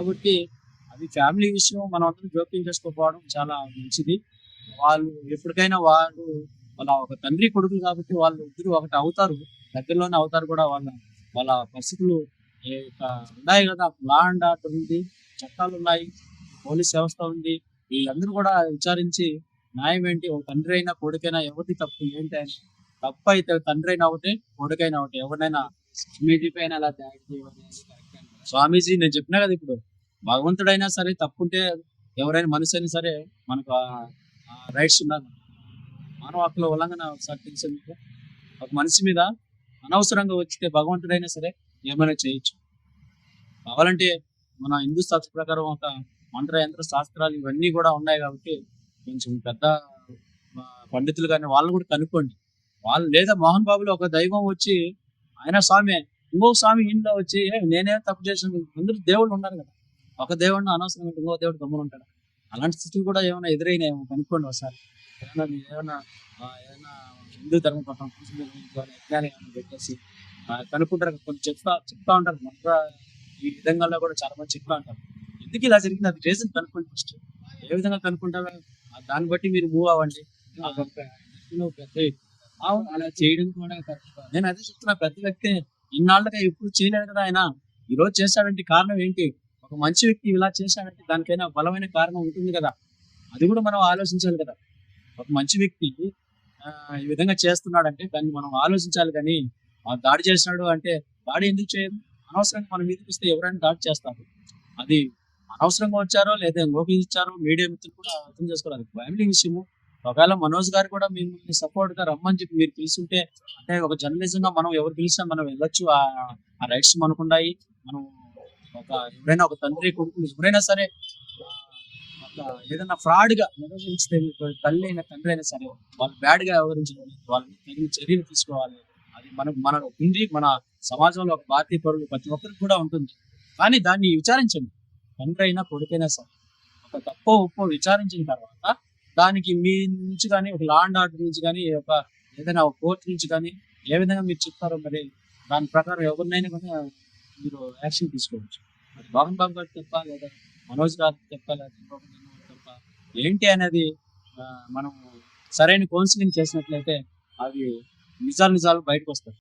కాబట్టి అది ఫ్యామిలీ విషయం మనం అందరం జోక్యం చేసుకోకపోవడం చాలా మంచిది. వాళ్ళు ఎప్పటికైనా వాళ్ళ ఒక తండ్రి కొడుకులు కాబట్టి వాళ్ళు ఇద్దరు ఒకటి అవుతారు. దగ్గరలోనే అవుతారు కూడా వాళ్ళ పరిస్థితులు ఏ యొక్క ఉన్నాయి కదా! లా అండ్ ఆర్డర్ ఉంది. చట్టాలున్నాయి. పోలీస్ వ్యవస్థ ఉంది. వీళ్ళందరూ కూడా విచారించి న్యాయం ఏంటి? ఒక తండ్రి అయినా, కొడుకైనా ఎవరిది తప్పు ఏంటి అని తప్పైతే తండ్రైనా ఒకటే, కొడుకైనా ఒకటే. ఎవరినైనా స్వామీజీ పైన అలా దాడి చేయడం అనేది కరెక్టే అంటారా? స్వామీజీ నేను చెప్పినా కదా ఇప్పుడు. భగవంతుడైనా సరే తప్పుంటే ఎవరైనా మనిషైనా సరే మనకు రైట్స్ ఉండాలి. మానవ హక్కుల ఉల్లంఘన ఒకసారి తెలుసా మీకు? ఒక మనిషి మీద అనవసరంగా వచ్చితే భగవంతుడైనా సరే ఏమైనా చేయొచ్చు. కావాలంటే మన హిందూ శాస్త్ర ప్రకారం ఒక మంత్ర యంత్ర శాస్త్రాలు ఇవన్నీ కూడా ఉన్నాయి కాబట్టి కొంచెం పెద్ద పండితులు కానీ వాళ్ళని కూడా కనుక్కోండి. వాళ్ళు లేదా మోహన్ బాబులో ఒక దైవం వచ్చి ఆయన స్వామి ఇంకో స్వామి ఇంట్లో వచ్చి నేనే తప్పు చేసాను అందరూ దేవుళ్ళు ఉన్నారు కదా. ఒక దేవుడిని అనవసరంగా ఇంకో దేవుడు గమ్మున ఉంటాడు. అలాంటి స్థితులు కూడా ఏమైనా ఎదురైనాయేమో కనుక్కోండి ఒకసారి. ఏమైనా హిందూ ధర్మం పక్కన యజ్ఞాలు ఏమైనా పెట్టేసి కనుక్కుంటారు. కొంచెం చెప్తా ఉంటారు. మంత్ర ఈ విధంగా కూడా చాలా మంది చెప్తా ఉంటారు. ఎందుకు ఇలా జరిగింది అది రీజన్ కనుక్కోండి ఫస్ట్. ఏ విధంగా కనుక్కుంటారో దాన్ని బట్టి మీరు మూవ్ అవ్వండి. అవును అలా చేయడం కూడా కరెక్ట్. నేను అదే చెప్తున్నా పెద్ద వ్యక్తి ఇన్నాళ్ళుగా ఎప్పుడు చేయలేదు కదా ఆయన. ఈ రోజు చేశాడంటే కారణం ఏంటి? ఒక మంచి వ్యక్తి ఇలా చేశాడంటే దానికైనా బలమైన కారణం ఉంటుంది కదా. అది కూడా మనం ఆలోచించాలి కదా. ఒక మంచి వ్యక్తి ఈ విధంగా చేస్తున్నాడంటే దాన్ని మనం ఆలోచించాలి కానీ దాడి చేసినాడు అంటే దాడి ఎందుకు చేయదు? అనవసరంగా మన మీదకి వస్తే ఎవరైనా దాడి చేస్తారు. అది అనవసరంగా వచ్చారో లేదా ఇంకొక ఇచ్చారో మీడియా మిత్రులు కూడా అర్థం చేసుకోవాలి. ఫ్యామిలీ విషయము. ఒకవేళ మనోజ్ గారు కూడా మిమ్మల్ని సపోర్ట్ గా రమ్మని చెప్పి మీరు పిలుస్తుంటే అంటే ఒక జర్నలిజం గా మనం ఎవరు పిలిచినా మనం వెళ్ళొచ్చు. ఆ రైట్స్ మనకున్నాయి. మనం ఎవరైనా ఒక తండ్రి కొడుకులు ఎవరైనా సరే ఒక ఏదైనా ఫ్రాడ్ గా నిర్వహించితే తల్లి అయినా తండ్రి అయినా సరే వాళ్ళు బ్యాడ్ గా వ్యవహరించడం వాళ్ళని తగిన చర్యలు తీసుకోవాలి. అది మన ఉంది మన సమాజంలో ఒక భారతీయ పౌరులు ప్రతి ఒక్కరికి కూడా ఉంటుంది. కానీ దాన్ని విచారించండి. తండ్రి అయినా కొడుకైనా సరే ఒక తప్పో ఒప్పో విచారించిన తర్వాత దానికి మీ నుంచి కానీ ఒక లా అండ్ ఆర్డర్ నుంచి కానీ ఒక ఏదైనా ఒక కోర్టు నుంచి కానీ ఏ విధంగా మీరు చెప్తారో మరి దాని ప్రకారం ఎవరినైనా కూడా మీరు యాక్షన్ తీసుకోవచ్చు. మరి మోహన్ బాబు గారు తప్ప లేదా మనోజ్ గారు తప్ప లేదా తప్ప ఏంటి అనేది మనం సరైన కౌన్సిలింగ్ చేసినట్లయితే అవి నిజాలు బయటకు వస్తాయి.